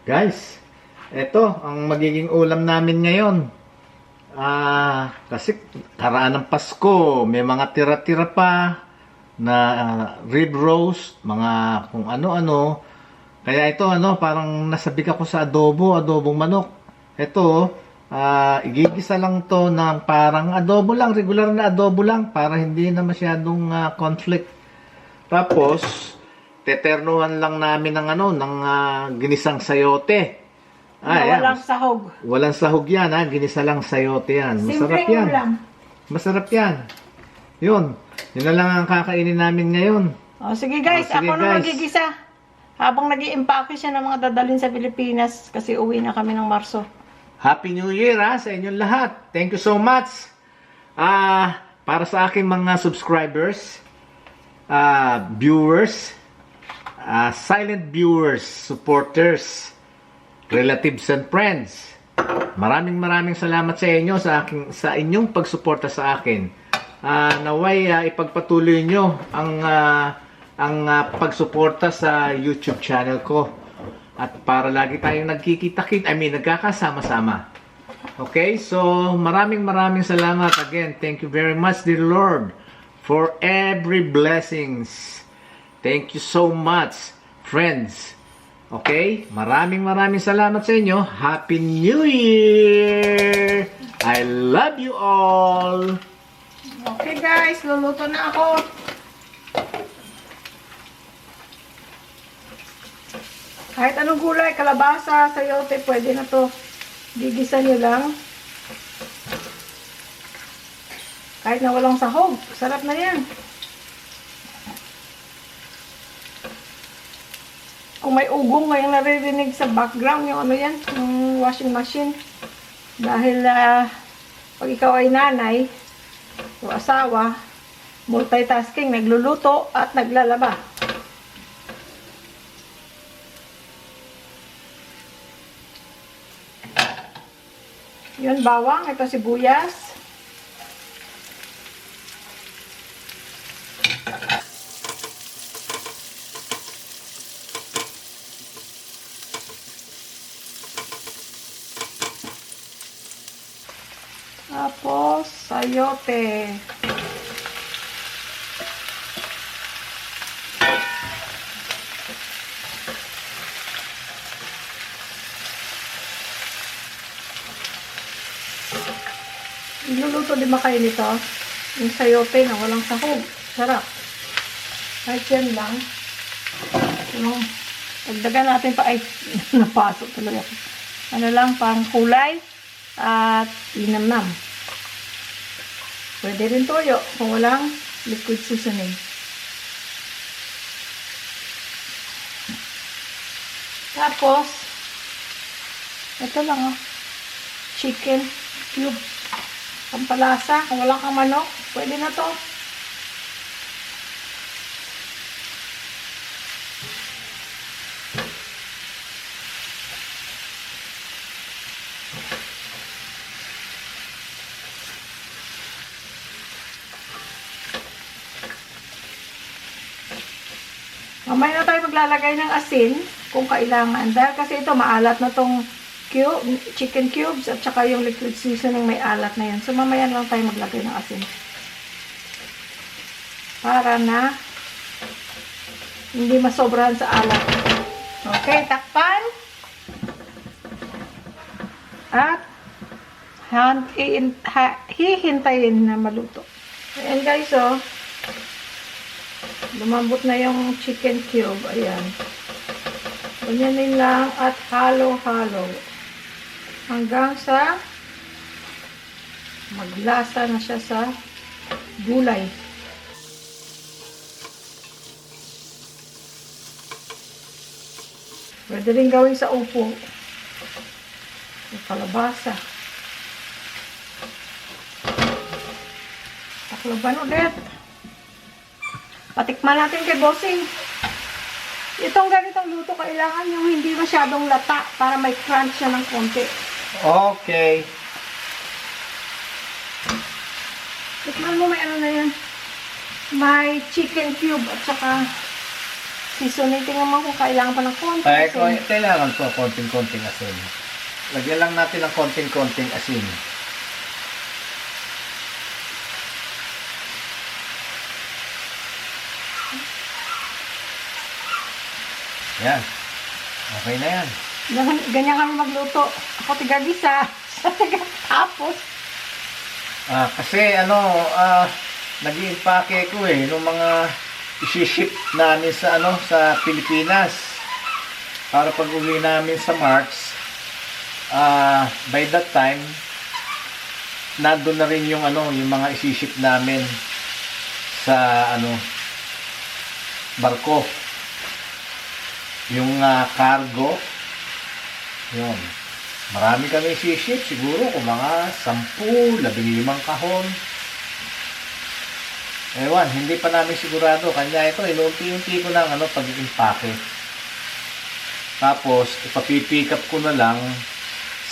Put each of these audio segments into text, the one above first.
Guys, eto ang magiging ulam namin ngayon. Kasi karaan ng Pasko, may mga tira-tira pa na rib roast, mga kung ano-ano. Kaya ito parang nasabik ako sa adobong manok. Ito, igigisa lang to ng parang adobo lang, regular na adobo lang para hindi na masyadong conflict. Tapos, teternuhan lang namin ng ginisang sayote. Na Ayan. walang sahog. Walang sahog yan, Ginisa lang sayote yan. Masarap Simpleng yan. ulam. Masarap yan. Yun. Yun na lang ang kakainin namin ngayon. O, sige guys, O, sige, ako na guys. magigisa. Habang nag-i-impake siya ng mga dadalhin sa Pilipinas kasi uwi na kami ng Marso. Happy New Year sa inyong lahat. Thank you so much. Para sa aking mga subscribers, viewers, silent viewers, supporters, relatives and friends. Maraming salamat sa inyo sa inyong pagsuporta sa akin. Naway ipagpatuloy nyo ang pagsuporta sa YouTube channel ko. At para lagi tayong nagkakasama-sama. Okay? So, maraming salamat again. Thank you very much, dear Lord, for every blessings. Thank you so much, friends. Okay? Maraming salamat sa inyo. Happy New Year! I love you all! Okay guys, luluto na ako. Kahit anong gulay, kalabasa, sayote, pwede na to. Gigisa nyo lang. Kahit na walang sahog, sarap na yan. Kung may ugong ngayong naririnig sa background, yung ano yan, yung washing machine. Dahil pag ikaw ay nanay o asawa, multitasking, nagluluto at naglalaba. Yun, bawang, ito sibuyas. Tapos, sayote. Niluluto din ba kayo nito? Yung sayote na walang sahog. Sarap. Kahit yan lang. Yung, dagdagan natin pa. Ay, napasok talaga. Ano lang, pang kulay. At linamnam. Pwede rin toyo kung walang liquid seasoning. Tapos, ito lang chicken cube. Pampalasa, kung walang kang manok, pwede na to. Mamaya na tayo maglalagay ng asin kung kailangan. Dahil kasi ito maalat na tong chicken cubes at saka yung liquid seasoning may alat na yan. So mamaya lang tayo maglagay ng asin. Para na hindi masobrahan sa alat. Okay, takpan. At hihintayin na maluto. Ayan guys, oh. Lumambot na yung chicken cube. Ayan. Ganyanin lang at halo-halo. Hanggang sa maglasa na siya sa gulay. Pwede rin gawin sa upo. Yung kalabasa. Taklaban ulit. Patikman natin kay Bossing. Itong ganitong luto, kailangan yung hindi masyadong lata para may crunch siya ng konti. Okay. Tikman mo, may ano na yan. May chicken cube at saka seasoning. Tingnan mo kung kailangan pa ng konti. Ay, asin. kailangan po konting-konting asin. Lagyan lang natin ng konting-konting asin. Yan. Okay na yan. Ganyan kami magluto. Ako tiga-gisa. Tapos, Kasi nag-i-impake ko nung mga isi-ship namin sa sa Pilipinas. Para pag uwi namin sa March, by that time nandun na rin yung yung mga isi-ship namin sa barko. Yung cargo. Yun. Marami kami isi-ship, siguro kung mga 10, 15 kahon. Ewan, hindi pa namin sigurado. Kanya ito, inunti-unti ko lang pag-impake. Tapos, ipapipick up ko na lang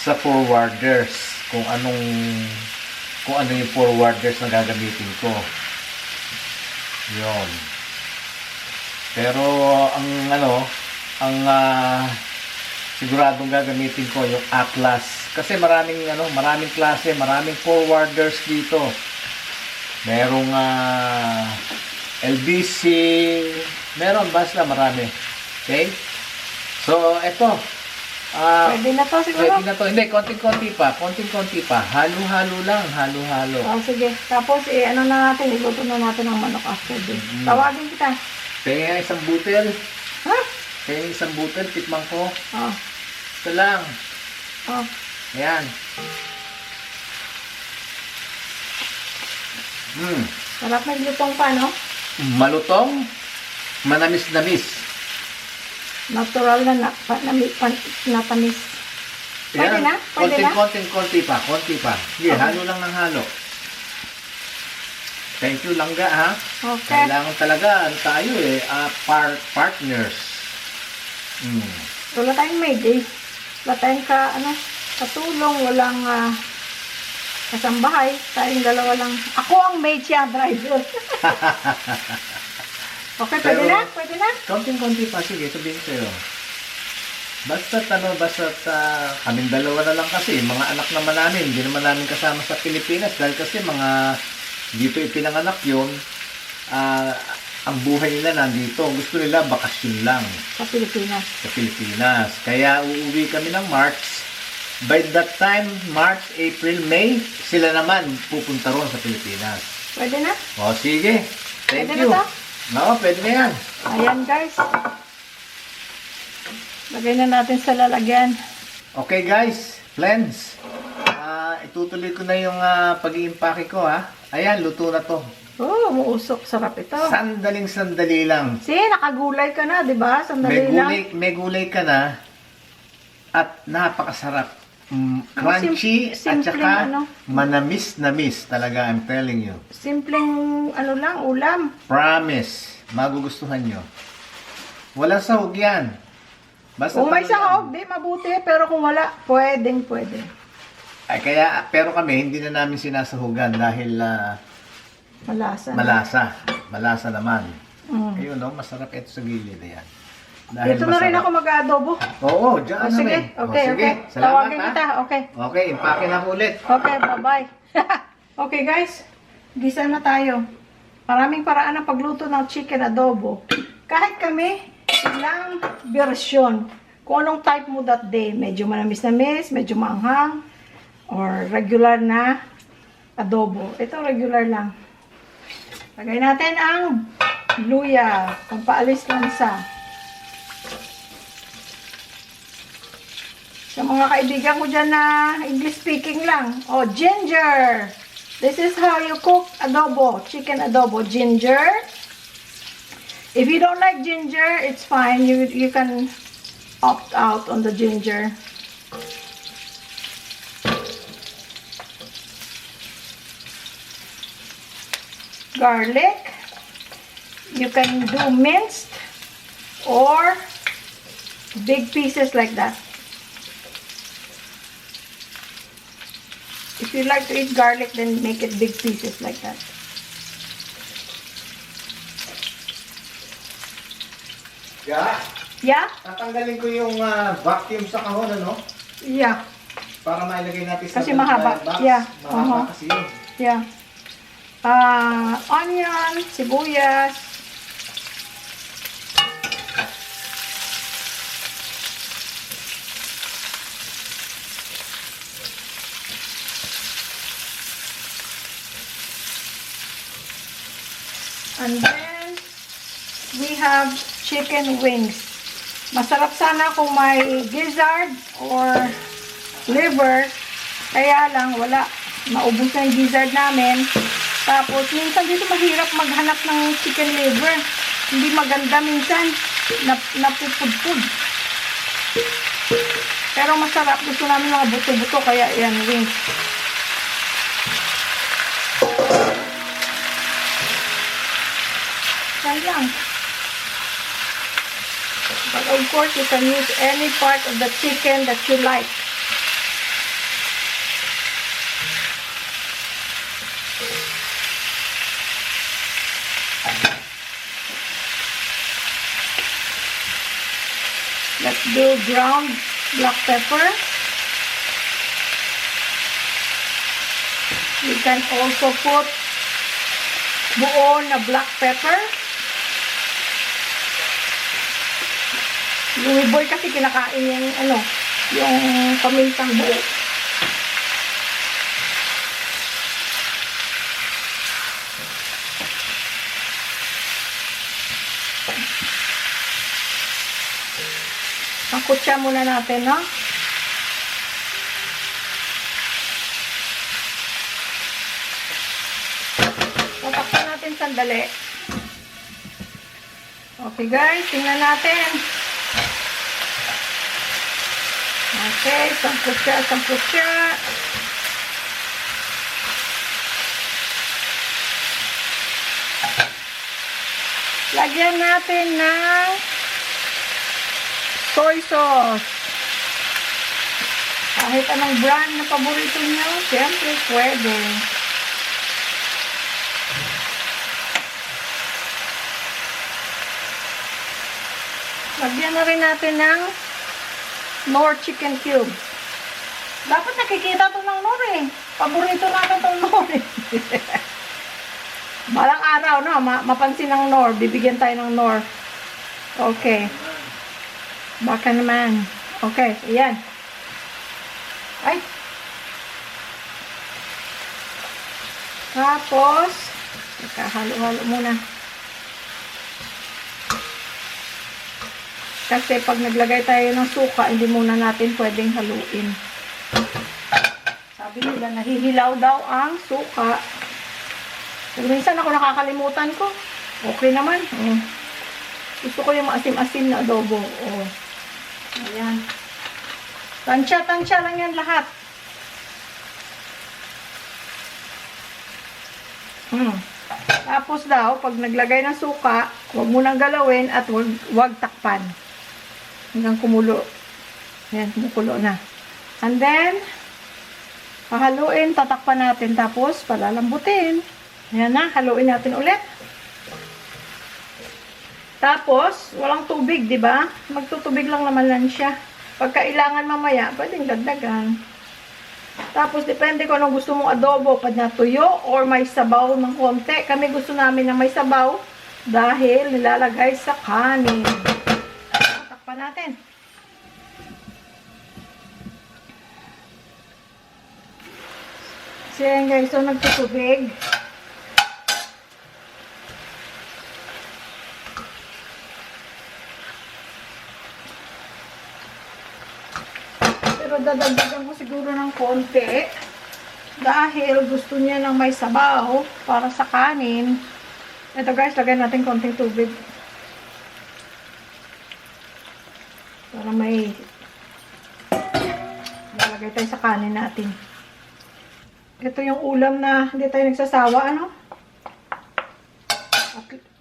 sa forwarders kung ano yung forwarders na gagamitin ko. Yun. Pero siguradong gagamitin ko yung Atlas kasi maraming klase, maraming forwarders dito. Merong LBC, meron basta marami. Okay? So, eto. pwede na to siguro. Pwede na to. Hindi, konting-konti pa. Halo-halo lang, halo-halo. Sige. Tapos, na natin, iluto na natin ang manok after this. Tawagin kita. Kaya isang butel. Ha? Kaya isang butel, tikman ko. Oh. Ito lang. Oh. Ayan. Sarap na lutong pa, no? Malutong, manamis-namis. Natural na natamis. Pwede Ayan. na? Pwede na? Konti pa. Sige, Okay. halo lang ng halo. Thank you, Langga, ha? Okay. Kailangan talaga, tayo partners. Wala tayong maid eh. Wala tayong katulong, walang kasambahay. Tayong dalawa lang. Ako ang maid, siya ang driver. Okay, pwede Pero, na? Pwede na? Konting-konti pa, sige, sabihin ko sa'yo. Basta kaming dalawa na lang kasi, mga anak naman namin, hindi naman namin kasama sa Pilipinas dahil kasi dito ipinanganak yun, ang buhay nila nandito. Gusto nila bakasyon lang Sa Pilipinas. sa Pilipinas. Kaya uuwi kami ng March. By that time, March, April, May, sila naman pupunta ron sa Pilipinas. Pwede na? O, sige. Thank Pwede you. na to? Oo, pwede na yan. Ayan guys. Lagay na natin sa lalagyan. Okay guys, friends. Itutuloy ko na yung pag-iimpake ko ha. Ayan, luto na to. Oh, umuusok. Sarap ito. Sandali lang. Nakagulay ka na, di ba? Sandali lang. May gulay ka na at napakasarap. Crunchy at simpleng saka manamis-namis talaga, I'm telling you. Simpleng ulam. Promise, magugustuhan nyo. Wala sahog yan. Basta Kung may lang. sahog, di mabuti. Pero kung wala, pwede. Ay, pero kami, hindi na namin sinasahugan dahil Malasa. Malasa naman. Ayun, masarap ito sa gilid. Ayan. Dahil Dito na rin ako mag-adobo. Oo, dyan Sige, okay. Sige, salamat Tawagin kita, okay. Okay, impake na ulit. Okay, bye-bye. Okay guys, gisa na tayo. Maraming paraan ng pagluto ng chicken adobo. Kahit kami, ilang version. Kung anong type mo that day. Medyo manamis-namis, medyo maanghang, or regular na adobo. Ito regular lang. Lagay natin ang luya, pampaalis lansa. Sa mga kaibigan ko dyan na English speaking lang. Oh, ginger. This is how you cook adobo. Chicken adobo. Ginger. If you don't like ginger, it's fine. You can opt out on the ginger. Garlic. You can do minced or big pieces like that. If you like to eat garlic, then make it big pieces like that. Yeah. Yeah? Tatanggalin ko yung vacuum sa kahon, ano? Yeah. Para mailagay natin sa Kasi mahaba. box. Yeah. Mahaba kasi yun. Yeah. Onion, sibuyas. And then, we have chicken wings. Masarap sana kung may gizzard or liver. Kaya lang, wala. Maubos na yung gizzard namin. Tapos, minsan dito mahirap maghanap ng chicken liver. Hindi maganda minsan. Napupudpud. Pero masarap. Gusto namin mga buto-buto. Kaya yan, wings. Yan lang. But of course, you can use any part of the chicken that you like. Let's do ground black pepper. You can also put buo na black pepper. Yung boy kasi kinakain yung yung pamintang buo. Pakutsa muna natin, no? Tatakpan natin sandali. Okay guys, tingnan natin. Okay, samputsa, samputsa. Lagyan natin ng soy sauce. Kahit anong brand na paborito nyo, siyempre pwede. Lagyan na rin natin ng Knorr chicken cubes. Dapat nakikita to ng Knorr eh. Paborito namin itong Knorr eh. Balang araw, no? Mapansin ng Knorr. Bibigyan tayo ng Knorr. Okay. Baka naman. Okay, ayan. Ay. Tapos, halo-halo muna. Kasi pag naglagay tayo ng suka, hindi muna natin pwedeng haluin. Sabi nila, nahihilaw daw ang suka. Pero minsan ako nakakalimutan ko. Okay naman. Gusto ko yung maasim-asim na adobo. Ayan. Tansya-tansya lang yan lahat. Tapos daw, pag naglagay ng suka, huwag mo nang galawin at huwag takpan. Hanggang kumulo. Ayan, kumukulo na. And then, pahaluin, tatakpan natin. Tapos, palalambutin. Ayan na, haluin natin ulit. Tapos, walang tubig, di ba? Magtutubig lang naman lang siya. Pag kailangan mamaya, pwedeng dagdagan. Tapos, depende kung anong gusto mong adobo. Pag natuyo or may sabaw ng konti. Kami gusto namin na may sabaw dahil nilalagay sa kanin. Takpan natin. So, yan guys. So, nagtutubig. Pero dadagdagan ko siguro ng konti dahil gusto niya ng may sabaw para sa kanin. Ito guys, lagyan natin konting tubig para may lalagay tayo sa kanin natin. Ito yung ulam na hindi tayo nagsasawa, ano?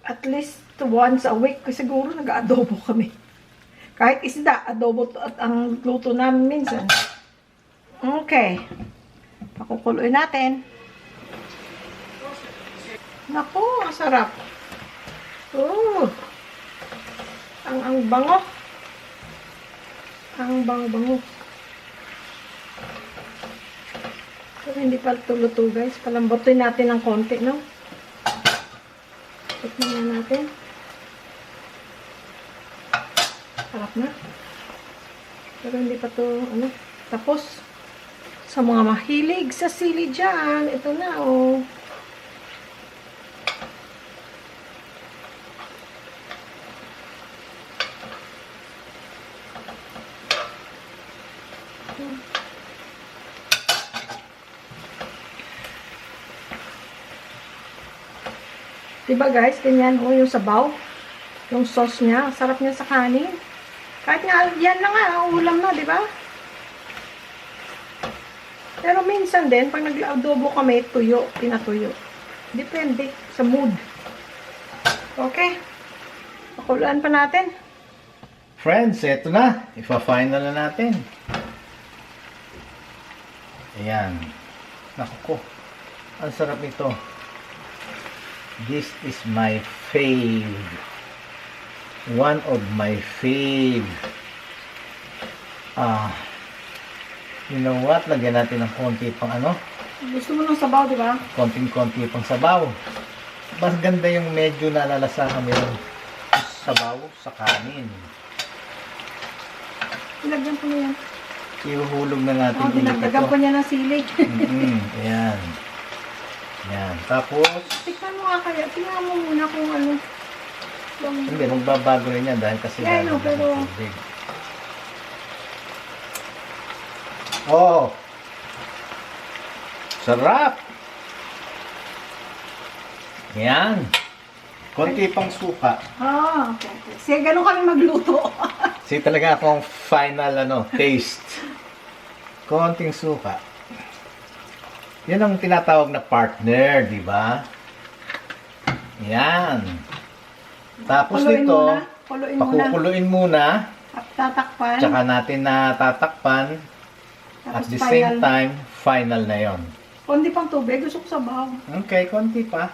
At least once a week siguro nag-adobo kami. Kahit isda, adobo at ang luto namin minsan. Okay. Pakukuloy natin. Naku, masarap. Ang bango. Ang bango. Pero hindi pa luto guys. Palambutin natin ng konti, no? Tikman na natin. Sarap na. Pero hindi pa to, tapos. Sa mga mahilig sa sili dyan, ito na, oh. Diba guys, ganyan o yung sabaw. Yung sauce niya, sarap niya sa kanin. Kahit nga, yan na nga, ang ulam na, diba? Pero minsan din, pag nag-adobo kami, tuyo, pinatuyo. Depende sa mood. Okay. Pakuluan pa natin. Friends, eto na. Ipa-final na natin. Ayan. Naku ko. Ang sarap nito. This is my fave. One of my fave. You know what? Lagyan natin ng konti pang Gusto mo ng sabaw, di ba? konting-konti pang sabaw. Mas ganda yung medyo nalalasahan mo yung sabaw sa kanin. Ilagyan ko na yan. Ihuhulog na natin Dinagdagan ko niya ng sili. Ayan. Ayan. Tapos, Tikman mo nga kaya. Tingnan mo muna kung ano. hindi, magbabago rin yan dahil kasi Yeah, I know, lalagyan pero ng tubig. Oh! Sarap! Yan. Konti pang suka. Okay. Sige, ganun kami magluto. Kasi talaga akong final taste. Konting suka. Yan ang tinatawag na partner, di ba? Yan. Tapos Kuluin nito, muna. Kuluin muna. pakukuluin muna. At tatakpan. Tsaka natin na tatakpan. At Tapos the same time, final na yon. Kundi pang tubig. Gusto ko sabaw. Okay, konti pa.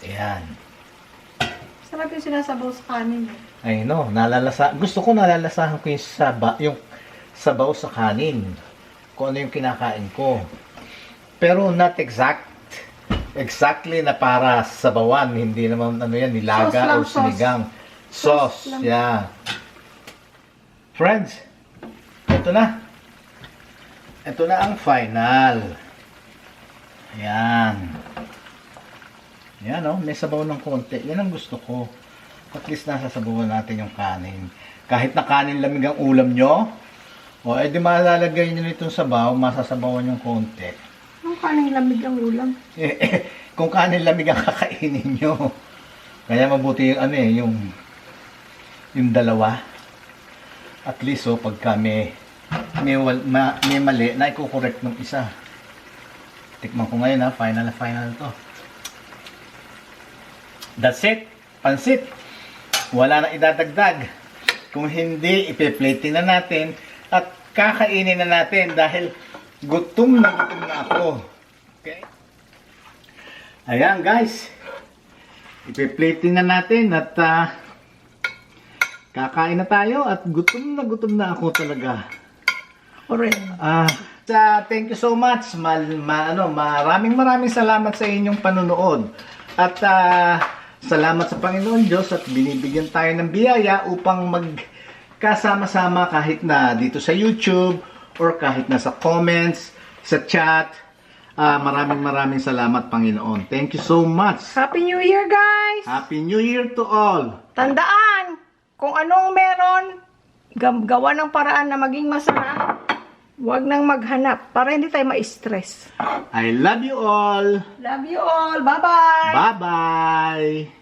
Ayan. Sarap yung sinasabaw sa kanin. I know, gusto ko nalalasahan ko yung sabaw sa kanin. Kung ano yung kinakain ko. Pero not exactly na para sabawan. Hindi naman nilaga o sinigang. Sauce, lang. yeah. Friends, ito na. Ito na ang final. Ayan. Yan may sabaw ng konti. Yan ang gusto ko. At least nasasabawan natin yung kanin. Kahit na kanin lamig ang ulam nyo, edi malalagay nyo nitong sabaw, masasabawan yung konti. Ang kaning lamig ang ulam. Kung kanin lamig ang kakainin nyo. Kaya mabuti yung dalawa. At least pagka may mali, na i-correct ng isa. Tikman ko ngayon final na final to. That's it. Pansit. Wala na idadagdag. Kung hindi, ipe-plating na natin at kakainin na natin dahil gutom na ako. Okay? Ayan guys. Ipe-plating na natin at kakain na tayo at gutom na ako talaga. Alright. Thank you so much. Maraming salamat sa inyong panunood. At salamat sa Panginoon Diyos at binibigyan tayo ng biyaya upang magkasama-sama kahit na dito sa YouTube or kahit na sa comments, sa chat. Maraming salamat Panginoon. Thank you so much. Happy New Year, guys! Happy New Year to all. Tandaan, kung anong meron, gawa ng paraan na maging masarap. Huwag nang maghanap para hindi tayo ma-stress. I love you all. Love you all. Bye-bye! Bye-bye.